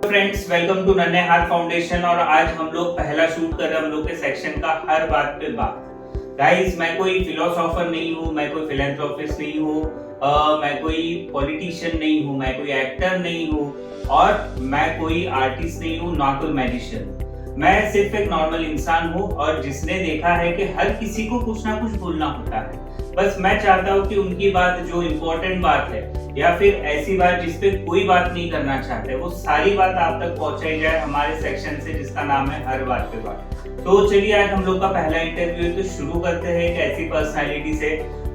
Friends, welcome to नन्हे हाथ foundation. और आज हम लोग पहला शूट कर रहे हैं हम लोग के सेक्शन का हर बात पे बात। गाइस, मैं कोई फिलोसोफर नहीं हूँ, मैं कोई फिलेंथ्रोपिस्ट नहीं हूँ, मैं कोई पॉलिटिशियन नहीं हूँ, मैं कोई एक्टर नहीं हूँ और मैं कोई आर्टिस्ट नहीं हूँ, ना कोई मैजिशियन। मैं सिर्फ एक नॉर्मल इंसान हूँ और जिसने देखा है कि हर किसी को कुछ ना कुछ बोलना होता है। बस मैं चाहता हूँ कि उनकी बात, जो इम्पोर्टेंट बात है या फिर ऐसी बात जिसपे कोई बात नहीं करना चाहते, वो सारी बात आप तक पहुंचाई जाए हमारे सेक्शन से, जिसका नाम है हर बात पे बात। तो चलिए, आज हम लोग का पहला इंटरव्यू है, तो शुरू करते हैं एक ऐसी पर्सनालिटी से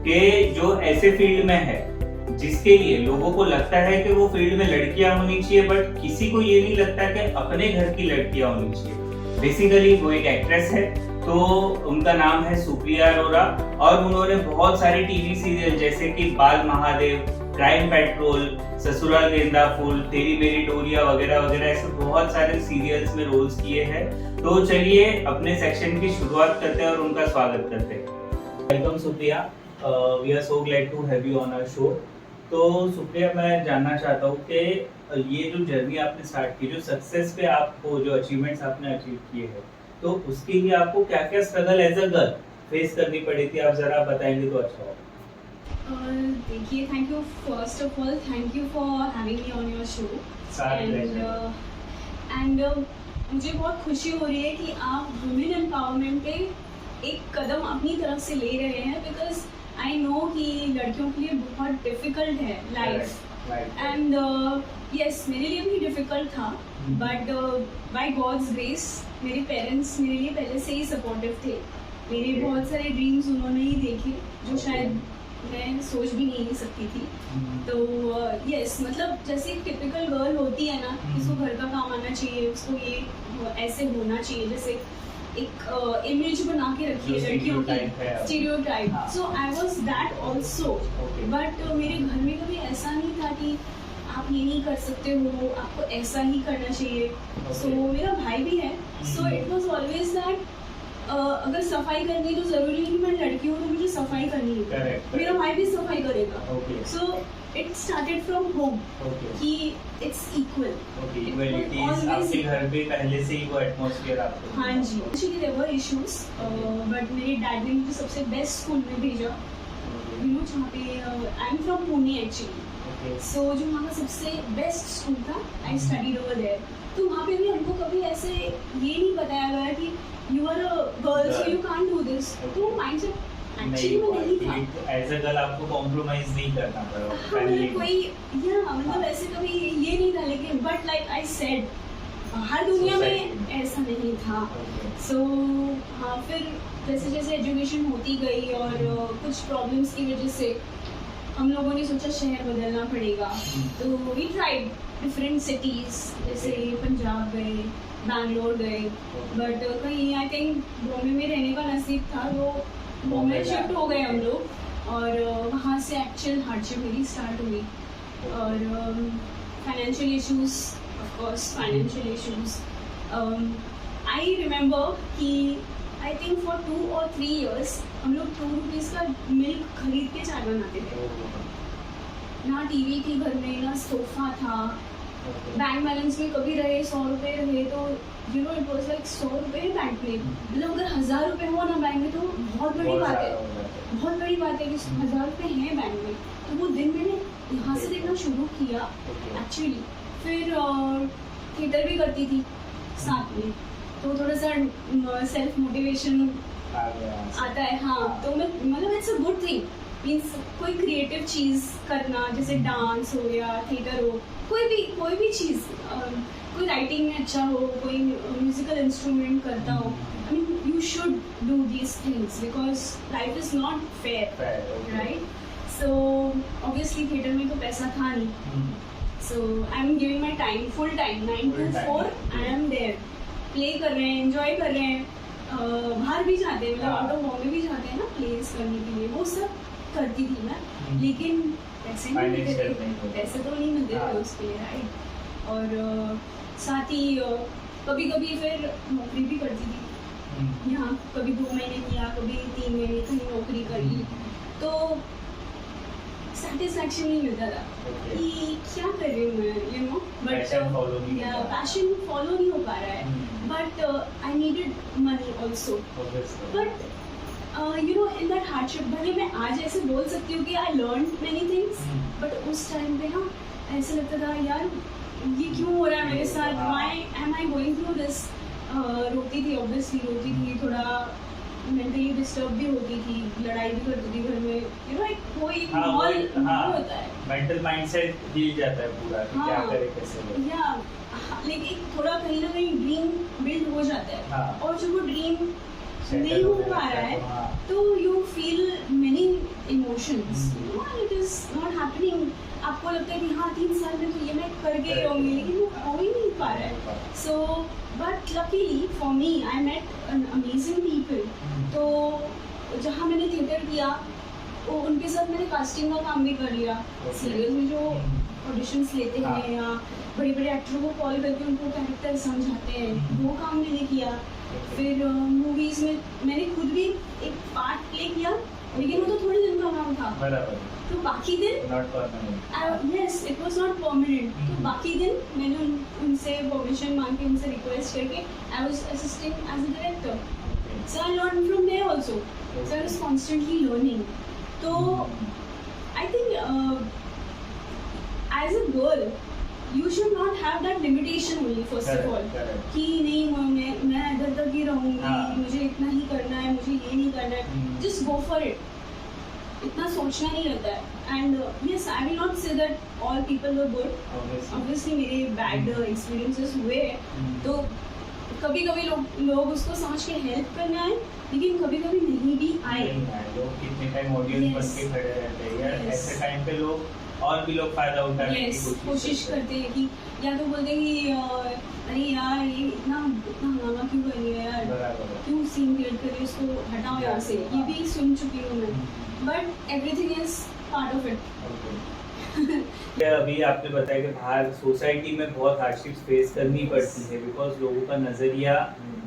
कि जो ऐसे फील्ड में है जिसके लिए लोगों को लगता है कि वो फील्ड में लड़कियां होनी चाहिए, बट किसी को ये नहीं लगता कि अपने घर की लड़कियां होनी चाहिए। बेसिकली वो एक एक्ट्रेस है, तो उनका नाम है सुप्रिया अरोरा और उन्होंने बहुत सारे टीवी सीरियल जैसे कि बाल महादेव, क्राइम पेट्रोल, ससुराल गेंदा फूल, तेरी मेरी डोरिया वगैरह वगैरह ऐसे बहुत सारे सीरियल्स में रोल्स किए हैं। तो चलिए अपने सेक्शन की शुरुआत करते हैं और उनका स्वागत करते हैं। Welcome Supriya, we are so glad to have you on our show. तो सुप्रिया, मैं जानना चाहता हूँ कि ये जो जर्नी आपने स्टार्ट की, जो सक्सेस पे आपको, जो अचीवमेंट्स आपने अचीव किए हैं, तो उसके लिए आपको क्या क्या struggle as a girl face करनी पड़ी थी, आप जरा बताएंगे तो अच्छा होगा। देखिए, thank you, first of all thank you for having me on your show. And मुझे बहुत खुशी हो रही है कि आप वुमेन एम्पावरमेंट पे एक कदम अपनी तरफ से ले रहे हैं, बिकॉज आई नो कि लड़कियों के लिए बहुत डिफिकल्ट है लाइफ। एंड यस, मेरे लिए भी डिफिकल्ट था, बट बाय गॉड्स ग्रेस मेरे पेरेंट्स मेरे लिए पहले से ही सपोर्टिव थे। मेरे बहुत सारे ड्रीम्स उन्होंने ही देखे जो शायद मैं सोच भी नहीं सकती थी। तो यस, मतलब जैसे एक टिपिकल गर्ल होती है ना, उसको घर का काम आना चाहिए, उसको ये ऐसे होना चाहिए, जैसे एक इमेज बना के रखी है लड़कियों की, stereotype. So I was that also, but मेरे घर में कभी ऐसा नहीं था कि आप ये नहीं कर सकते हो, आपको ऐसा ही करना चाहिए। सो मेरा भाई भी है, so it was always that अगर सफाई करनी तो जरूरी नहीं कि मैं लड़की हूँ तो मुझे सफाई करनी है, मेरा भाई भी सफाई करेगा। So it started from home कि इट्स इक्वल। आपके घर पे पहले से ही वो एटमॉस्फेयर आपको। हाँ जी, actually there were issues, but मेरे डैड ने मुझे सबसे बेस्ट स्कूल में भेजा, यू नो, जहाँ पे I am from Pune actually. So जो वहाँ का सबसे बेस्ट स्कूल था, आई स्टडीड ओवर देयर। तो वहाँ पे भी हमको कभी ऐसे ये नहीं बताया गया कि you are a girl so you can't do this. तो माइंडसेट एक्चुअली में नहीं था। एज अ गर्ल आपको कॉम्प्रोमाइज नहीं करना पड़ा। मतलब कोई मतलब ऐसे कभी ये नहीं था, लेकिन बट लाइक आई सेड, बाहर दुनिया में ऐसा नहीं था। सो हाँ, फिर जैसे जैसे एजुकेशन होती गई और कुछ प्रॉब्लम्स की वजह से हम लोगों ने सोचा शहर बदलना पड़ेगा। तो वी ट्राइड डिफरेंट सिटीज, जैसे पंजाब गए, बैंगलोर गए, बट कहीं आई थिंक बॉम्बे में रहने का नसीब था, तो बॉम्बे शिफ्ट हो गए हम लोग। और वहाँ से एक्चुअल हार्डशिप मेरी स्टार्ट हुई। और financial issues, of course financial issues. I remember कि I think for 2 or 3 years हम लोग 2 रुपीज़ का मिल्क खरीद के चाय बनाते थे। ना टीवी थी घर में, ना सोफा था, बैंक बैलेंस में कभी रहे 100 रुपये रहे तो you know it was like 100 रुपये बैंक में, मतलब अगर 1000 रुपये हो ना बैंक में तो बहुत बड़ी बात है, बहुत बड़ी बात है कि 1000 रुपये हैं बैंक में। तो वो दिन मैंने यहाँ से देखना शुरू किया एक्चुअली। फिर थिएटर भी करती थी साथ में, तो थोड़ा सा सेल्फ मोटिवेशन आता है। हाँ, तो मैं मतलब it's a good thing, means कोई क्रिएटिव चीज़ करना, जैसे डांस हो या थिएटर हो, कोई भी चीज़, कोई राइटिंग में अच्छा हो, कोई म्यूजिकल इंस्ट्रूमेंट करता हो, I mean you should do these things because life is not fair, right? So obviously theatre में तो पैसा था नहीं, so I am giving my time, full time, 9 to 4 I am there, play कर रहे हैं, एंजॉय कर रहे हैं। बाहर भी जाते हैं, मतलब आउट ऑफ बॉम्बे भी जाते हैं ना प्लेस करने के लिए, वो सब करती थी मैं, लेकिन पैसे नहीं मिलते थे, पैसे तो नहीं मिलते थे उसके लिए, राइट? और साथ ही कभी कभी फिर नौकरी भी करती थी यहाँ, कभी 2 महीने किया, कभी 3 महीने कहीं नौकरी करी। तो सेटिस्फैक्शन नहीं मिलता था Okay. कि क्या कर रही हूँ मैं, यू नो, Passion follow नहीं हो पा रहा। पैशन फॉलो नहीं हो पा रहा है, Hmm. But I needed money also, Obviously. But you know in that hardship, भले मैं आज ऐसे बोल सकती हूँ कि I learn many things, but उस टाइम पे ना ऐसे लगता था यार ये क्यों हो रहा है मेरे साथ, हाँ। Why am I going through this. रोती थी, ऑब्वियसली रोती थी, थोड़ा मेंटली डिस्टर्ब भी होती थी, लड़ाई भी करती थी घर में, यू नो, एक कोई हाँ, माहौल वही, हाँ। होता है मेंटल माइंडसेट हिल जाता है पूरा कि क्या हाँ। करे कैसे करे। या लेकिन थोड़ा कहीं ना कहीं ड्रीम बिल्ड हो जाता है, हाँ। और जब वो ड्रीम Settle नहीं हो होने पा लगता रहा है है तो हाँ। तो you feel many emotions, hmm. It is not happening. आपको लगता है कि हाँ 3 साल में तो ये मैं कर गई Correct. रहूंगी, लेकिन वो हो ही नहीं पा रहा है। So but luckily for me I met an amazing people. तो जहाँ मैंने थिएटर किया वो उनके साथ मैंने कास्टिंग का काम भी कर लिया। Okay. सीरियल में जो ऑडिशंस लेते हाँ। हैं या बड़े बड़े एक्टरों को कॉल करके उनको कैरेक्टर समझाते हैं, वो काम मैंने किया। फिर मूवीज में मैंने खुद भी एक पार्ट प्ले किया, लेकिन वो तो थोड़े दिन का काम था, बराबर, तो बाकी दिन not permanent. Yes it was not permanent. तो हम्म। बाकी दिन मैंने उनसे परमिशन मांग के, उनसे रिक्वेस्ट करके I was assisting as a director, so I learn from there also, so I was constantly learning. तो I think as a girl you should not have that limitation only, first of all, कि नहीं मैं इधर तक ही रहूंगी, हाँ। मुझे इतना ही करना है, मुझे ये नहीं करना है, हम्म। just go for it, इतना सोचना नहीं रहता है। and yes, I will not say that all people were good, obviously मेरे bad experiences हुए हैं, तो कभी कभी लोग उसको समझ के हेल्प करने आए, लेकिन कभी कभी नहीं भी आए। लोग कितने टाइम ऑडियंस बन के खड़े रहते हैं यार, Yes. ऐसे टाइम पे लोग और भी लोग फायदा उठाने की Yes, कोशिश करते हैं कि या तो बोलते हैं कि अरे यार ये इतना हंगामा क्यों कर रही है यार, बराबर है। क्यों सीन क्रिएट कर रही है, उसको हटाओ यहाँ से, ये भी सुन चुकी हूँ मैं, but everything is part of it. अभी आपने बताया कि बाहर सोसाइटी में बहुत हार्डशिप्स फेस करनी पड़ती है, बिकॉज लोगों का नजरिया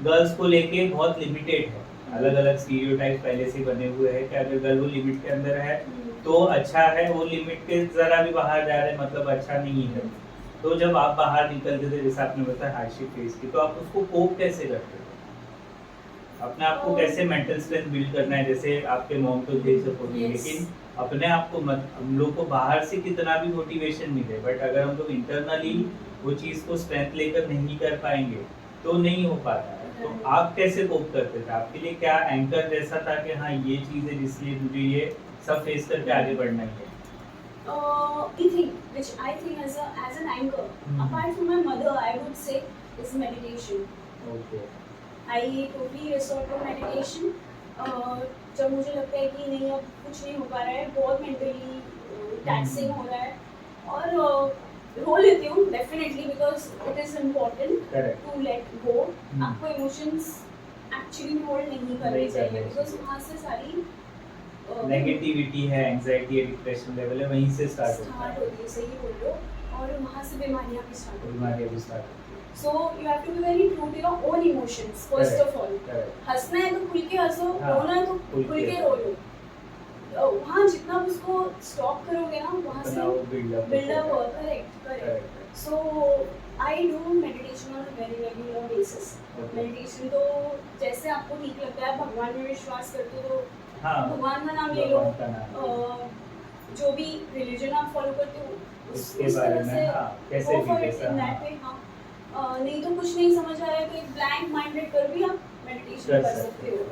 गर्ल्स को लेके बहुत लिमिटेड है, अलग अलग स्टीरियोटाइप पहले से बने हुए हैं कि अगर गर्ल वो लिमिट के अंदर है तो अच्छा है, वो लिमिट के जरा भी बाहर जा रहे हैं मतलब अच्छा नहीं है। तो जब आप बाहर निकलते थे, जैसे आपने बताया हार्डशिप फेस की, तो आप उसको कोप कैसे करते थे? अपने आप को कैसे मेंटल स्ट्रेंथ बिल्ड करना है? जैसे आपके मॉम तो यही सपोर्ट है, Yes. लेकिन अपने आप को हम लोग को बाहर से कितना भी मोटिवेशन मिले, बट अगर हम लोग इंटरनली वो चीज को स्ट्रेंथ लेकर नहीं कर पाएंगे तो नहीं हो पाता है। तो आप कैसे कोप करते थे? आपके लिए क्या एंकर जैसा था कि हाँ ये चीज है जिसलिए मुझे ये सब फेस करके आगे बढ़ना है? The thing which I think as an anchor, apart from my mother, I would say is meditation. Okay, I totally resort to meditation. जब मुझे लगता है कि नहीं अब कुछ नहीं हो पा रहा है, बहुत मेंटली टैक्सिंग हो रहा है, और रो लेती हूँ definitely, because it is important correct. To let go. आपको इमोशंस एक्चुअली में होल्ड नहीं करने नहीं चाहिए, करने बिकॉज चाहिए। वहाँ से सारी नेगेटिविटी है, एंजाइटी है, डिप्रेशन लेवल है, वहीं से स्टार्ट होता स्टार्ट है, होती है, सही बोल रहे हो, और वहाँ से बीमारियाँ भी स्टार्ट होती हैं। बीमारियां भी स्टार्ट होती है। So you have to be very true to your own emotions first Correct. of all. Correct, हंसना है तो खुल के हंसो, हाँ, रोना है तो खुल खुल के के रो लो। वहाँ जितना आप उसको स्टॉप करोगे ना, वहाँ अपना से वो बिल्डअप बिल्डअप हुआ। Correct correct. Correct. So I do meditation on a very regular basis. Okay. Meditation तो जैसे आपको ठीक लगता है, भगवान में विश्वास करते हो तो हाँ, भगवान का नाम ले लो, भगवान का नाम। जो भी रिलीजन आप फॉलो करते हो उसके उस बारे तरह में, से हाँ, कैसे go भी for it कैसा, in हाँ। that way, हाँ। नहीं तो कुछ नहीं समझ आ रहा है तो एक ब्लैंक माइंडेड कर भी आप मेडिटेशन कर सकते हो।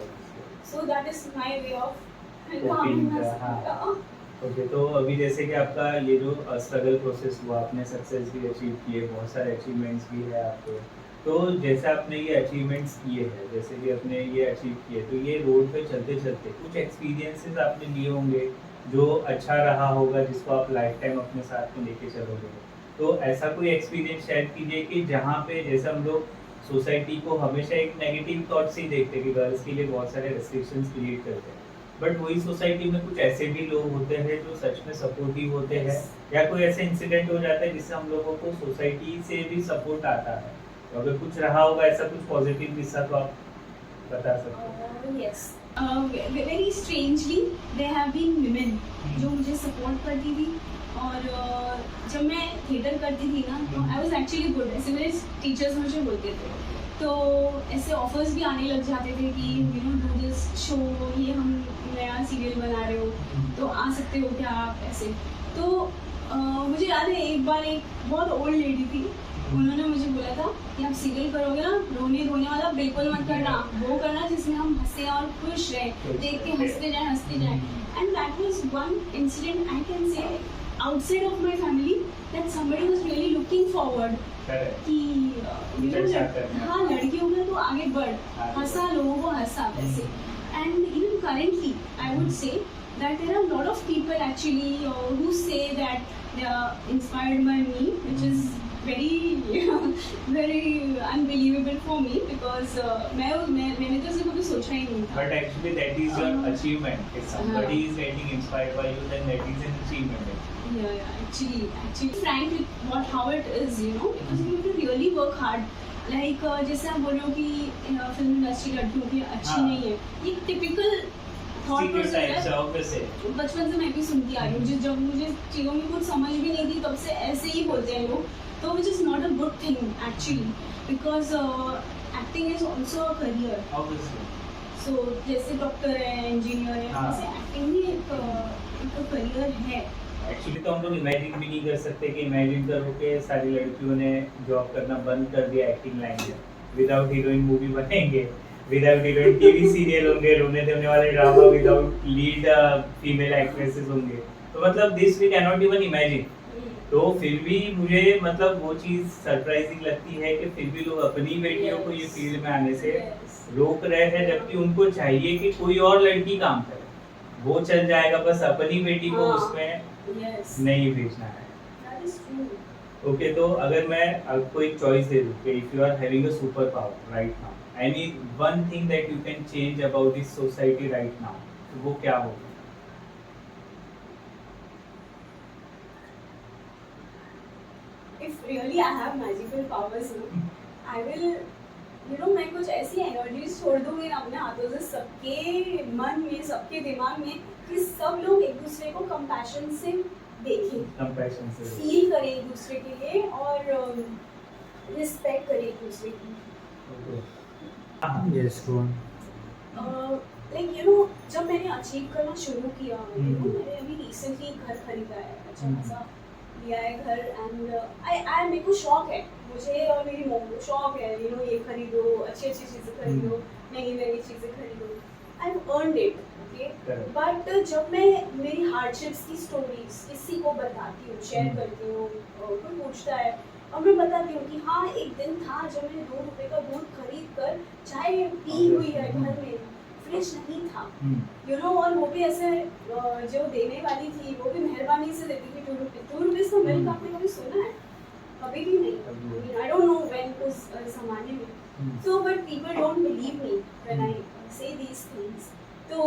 So that is my way of Coping का, हाँ। ओके, तो अभी जैसे कि आपका ये जो स्ट्रगल प्रोसेस हुआ, आपने सक्सेस भी अचीव किए, बहुत सारे अचीवमेंट्स भी है आपके, तो जैसे आपने ये अचीवमेंट्स किए हैं, जैसे कि आपने ये अचीव किए, तो ये रोड पे चलते चलते कुछ एक्सपीरियंसेस आपने लिए होंगे जो अच्छा रहा होगा, जिसको आप लाइफ टाइम अपने साथ में लेके चलोगे। तो ऐसा कोई एक्सपीरियंस शेयर कीजिए कि जहाँ पे जैसे हम लोग सोसाइटी को हमेशा एक नेगेटिव थॉट से ही देखते हैं कि गर्ल्स के लिए बहुत सारे रेस्ट्रिक्शंस क्रिएट करते हैं, बट वही सोसाइटी में कुछ ऐसे भी लोग होते हैं जो सच में सपोर्टिव होते हैं, या कोई ऐसे इंसिडेंट हो जाता है जिससे हम लोगों को सोसाइटी से भी सपोर्ट आता है। तो अगर कुछ रहा होगा ऐसा कुछ पॉजिटिव किस्सा तो आप बता सकते हैं। Yes, very strangely they have been women जो मुझे सपोर्ट करती थी। और जब मैं थिएटर करती थी ना तो आई वॉज एक्चुअली गुड, ऐसे मेरे टीचर्स मुझे बोलते थे, तो ऐसे ऑफर्स भी आने लग जाते थे कि you know do this show, ये हम नया सीरियल बना रहे हो तो आ सकते हो क्या आप, ऐसे। तो मुझे याद है एक बार एक बहुत ओल्ड लेडी थी, उन्होंने मुझे बोला था कि आप सीरियल करोगे ना, रोने वाला बिल्कुल मत करना, वो करना जिसमें हम हंसे और खुश रहे, देख के हंसते जाए। And that was one incident I can say outside of my family that somebody was really looking forward कि हाँ लड़कियों में तो आगे बढ़, हंसा लोगों को हंसा वैसे। And even currently I would say that there are a lot of people actually who say that they are inspired by me, which is very unbelievable for me because मैंने तो ऐसे कभी सोचा ही नहीं था। But actually that is your achievement. If somebody is getting inspired by you, then that is an achievement. Yeah, actually frank with how it is, you know, because you have to really work hard. Like जैसे आप बोल रहे हो कि film industry लड़कियों की अच्छी नहीं है, ये टिपिकल थॉट प्रोसेस है, बचपन से मैं भी सुनती आ रही हूँ। जब मुझे चीज़ों में कुछ समझ भी नहीं थी तब से ऐसे ही बोलते हैं लोग, तो which is not a good thing actually because acting is also a career. Obviously. So जैसे डॉक्टर है, इंजीनियर है, वैसे एक्टिंग भी एक करियर है। एक्चुअली तो हम लोग इमेजिन भी नहीं कर सकते कि इमेजिन करो कि सारी लड़कियों ने जॉब करना बंद कर दिया एक्टिंग लाइन में, विदाउट हीरोइन मूवी बनेंगे, विदाउट हीरोइन टीवी सीरियल होंगे, रोने धोने वाले drama without lead female actresses होंगे, तो मतलब this we can not even imagine. तो फिर भी मुझे मतलब वो चीज़ सरप्राइजिंग लगती है कि फिर भी लोग अपनी बेटियों को ये फील्ड में आने से रोक रहे हैं, जबकि उनको चाहिए कि कोई और लड़की काम करे, वो चल जाएगा, बस अपनी बेटी को उसमें नहीं भेजना है। ओके, तो अगर मैं आपको एक चॉइस दे दूं कि if you are having a super power right now, any one thing that you can change about this society right now, तो वो क्या होगा? If really I have magical powers, I will, you know, मैं कुछ ऐसी energy छोड़ दूंगी ना अपने हाथों से सबके मन में, सबके दिमाग में, कि सब लोग एक दूसरे को कंपैशन से देखें, कंपैशन से फील करें एक दूसरे के लिए और रिस्पेक्ट करें एक दूसरे की। Yes, go on. Like you know, जब मैंने अचीव करना शुरू किया, मैंने अभी रिसेंटली घर खरीदा है, अच्छा खासा लिया है घर, एंड आई मेरे को शौक है, मुझे और मेरी मम्मी को शौक है, यू नो, ये खरीदो, अच्छी चीज़ें खरीदो, महंगी चीज़ें खरीदो, I have earned it, okay. But जब मैं मेरी हार्डशिप्स की स्टोरीज किसी को बताती हूँ, शेयर करती हूँ, कोई पूछता है और मैं बताती हूँ कि हाँ एक दिन था जब मैंने 2 रुपए का दूध खरीद कर चाय पी हुई है घर में, फ्रिज नहीं था, यू नो, और वो भी ऐसे जो देने वाली थी वो भी मेहरबानी से देती थी। 2 रुपीज़ का मिल्क आपने कभी सुना है? कभी भी नहीं। आई डोंट नो व्हेन उस जमाने में, so but people don't believe me when I से दीज थिंग्स। तो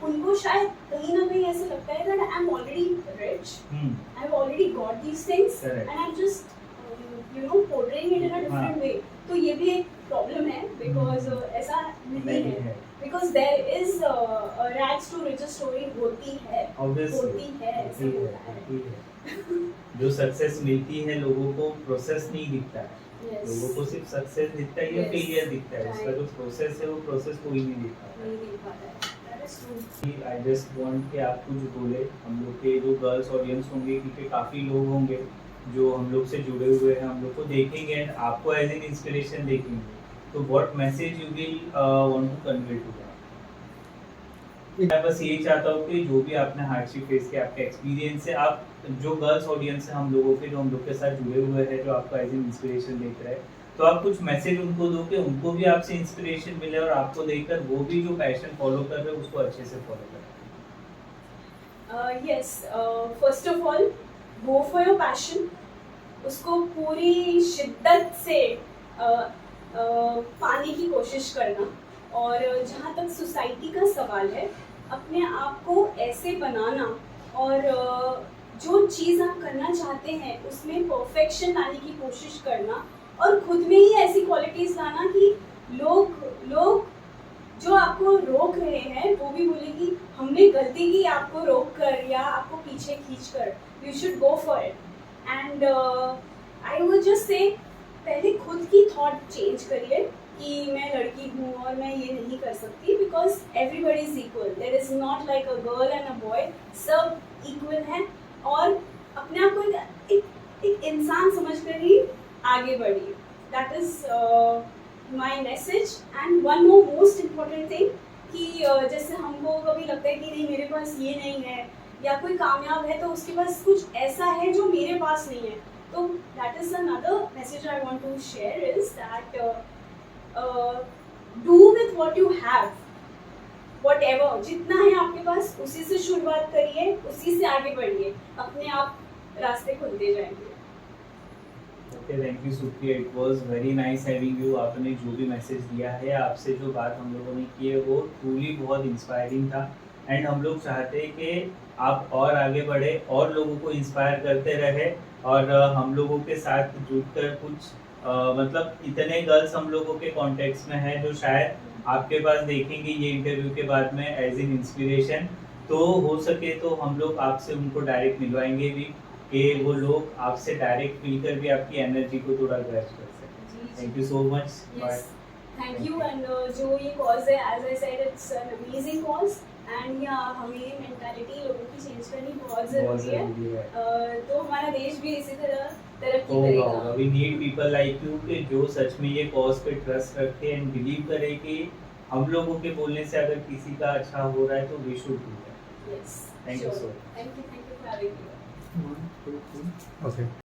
उनको शायद कहीं ना कहीं ऐसे लगता है that I'm already rich, I've already got these things and I'm just you know portraying it in a different way. तो ये भी एक प्रॉब्लम है because ऐसा नहीं है, because there is a rags to riches story होती है, ऐसा होता है। जो सक्सेस मिलती है लोगों को प्रोसेस नहीं दिखता है, लोगों को सिर्फ सक्सेस दिखता है या फेलियर दिखता है, उसका जो प्रोसेस है वो प्रोसेस कोई नहीं दिखता है। आई जस्ट वांट कि आप कुछ बोले हम लोग के जो गर्ल्स ऑडियंस होंगे, क्योंकि काफ़ी लोग होंगे जो हम लोग से जुड़े हुए हैं, हम लोग को देखेंगे एंड आपको एज एन इंस्पिरेशन देखेंगे, तो what message you will want to convey to them? मैं बस यही चाहता हूँ कि जो भी आपने हार्डशिप फेस किया, आपका एक्सपीरियंस है, आप जो गर्ल्स ऑडियंस है हम लोगों के, जो हम लोग के साथ जुड़े हुए हैं, जो आपको एज एन इंस्पिरेशन देख रहे हैं, तो आप कुछ मैसेज उनको दो कि उनको भी आपसे इंस्पिरेशन मिले और आपको देखकर वो भी जो पैशन फॉलो कर रहे हैं उसको अच्छे से फॉलो करें। Yes, first of all go for your passion, उसको पूरी शिद्दत से पाने की कोशिश करना, और जहाँ तक सोसाइटी का सवाल है, अपने आप को ऐसे बनाना और जो चीज़ आप करना चाहते हैं उसमें परफेक्शन लाने की कोशिश करना, और खुद में ही ऐसी क्वालिटीज़ लाना कि लोग जो आपको रोक रहे हैं वो भी बोले कि हमने गलती की आपको रोक कर या आपको पीछे खींच कर, you should go for it. And I would just say पहले खुद की थॉट चेंज करिए कि मैं लड़की हूँ और मैं ये नहीं कर सकती, because everybody is equal, there is not like a girl and a boy, सब इक्वल हैं। और अपने आप को एक इंसान समझ कर ही आगे बढ़िए, that is my message. And one more most important thing कि जैसे हमको कभी लगता है कि नहीं मेरे पास ये नहीं है, या कोई कामयाब है तो उसके पास कुछ ऐसा है जो मेरे पास नहीं है, तो that is another message I want to share is that do with what you have, whatever जितना है आपके पास उसी से शुरुआत करिए, उसी से आगे बढ़िए, अपने आप रास्ते खुलते जाएंगे। Okay, thank you Supriya, it was very nice having you. आपने जो भी मैसेज दिया है, आपसे जो बात हम लोगों ने की है वो ट्रूली बहुत इंस्पायरिंग था। एंड हम लोग चाहते हैं कि आप और आगे बढ़े और लोगों को इंस्पायर करते रहे, और हम लोगों के साथ जुड़कर कुछ मतलब इतने गर्ल्स हम लोगों के कॉन्टेक्ट्स में हैं जो शायद आपके पास देखेंगे ये इंटरव्यू के बाद में एज इन इंस्पिरेशन। तो हो सके तो हम लोग आपसे उनको डायरेक्ट मिलवाएंगे भी, कि वो लोग आपसे डायरेक्ट मिलकर भी आपकी एनर्जी को थोड़ा ग्रैस्प कर सकें। Thank you so much. Yes, thank you। and जो ये cause है, as I said, it's an amazing cause and yeah, हमें मेंटालिटी लोगों की चेंज करनी बहुत ज़रूरी है। तो हमारा देश भी इसी तरह तरक्की करेगा। We need people like you कि जो सच में ये कॉज पे ट्रस्ट रखे एंड बिलीव करे कि हम लोगों के बोलने से अगर किसी का अच्छा हो रहा है तो we should do that. Yes, Thank you sure। so much। Thank you for having me। Okay.